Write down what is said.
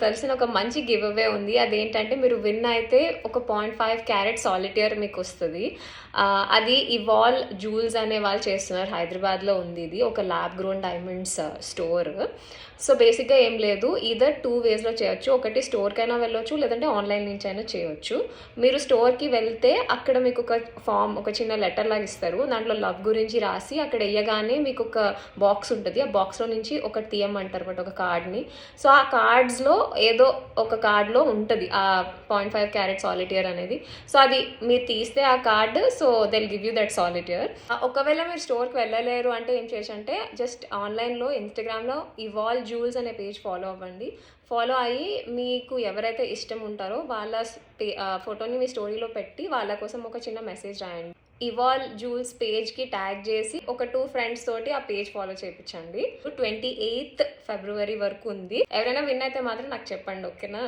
తెలిసిన ఒక మంచి గివ్ అవే ఉంది. అదేంటంటే మీరు విన్ అయితే ఒక 0.5 క్యారెట్ సాలిటైర్ మీకొస్తది. అది ఇవాల్ జ్యూల్స్ అనే వాళ్ళు చేస్తున్నారు. హైదరాబాద్‌లో ఉంది ఇది. ఒక lab grown diamonds store. So, బేసిక్‌గా ఏం లేదు. ఈదర్ 2 వేస్‌లో చేయొచ్చు. ఒకటి స్టోర్‌కైనా వెళ్ళొచ్చు, లేదంటే ఆన్‌లైన్ నుంచైనా చేయొచ్చు. మీరు స్టోర్‌కి వెళ్తే అక్కడ మీకొక ఫార్మ్, ఒక చిన్న లెటర్ లాగా ఇస్తారు. దాంట్లో లవ్ గురించి రాసి అక్కడ ఎయ్యగానే మీకొక బాక్స్ ఉంటది. ఆ బాక్స్‌లో నుంచి ఒకటి తీయమంటారన్నమాట, ఒక కార్డ్‌ని. సో, ఆ కార్డ్స్‌లో ఏదో ఒక కార్డ్‌లో ఉంటది ఆ 0.5 క్యారెట్ సాలిటైర్ అనేది. సో, అది మీరు తీస్తే ఆ card, so they will give you that solitaire. ఒకవేళ మీరు స్టోర్‌కి వెళ్ళలేరు అంటే ఏం చేయొచ్చంటే జస్ట్ ఆన్‌లైన్‌లో ఇన్‌స్టాగ్రామ్‌లో ఇవాల్ జ్యూల్స్ అనే పేజ్ ఫాలో అవ్వండి. ఫాలో అయ్యి మీకు ఎవరైతే ఇష్టం ఉంటారో వాళ్ళ ఫోటోని మీ స్టోరీలో పెట్టి వాళ్ళ కోసం ఒక చిన్న మెసేజ్ రాయండి. ఇవాల్ జ్యూల్స్ పేజ్‌కి ట్యాగ్ చేసి ఒక 2 ఫ్రెండ్స్ తోటి ఆ పేజ్ ఫాలో చేపించండి. 28th ఫిబ్రవరి వరకు ఉంది. ఎవరైనా విన్ అయితే మాత్రం నాకు చెప్పండి, ఓకేనా?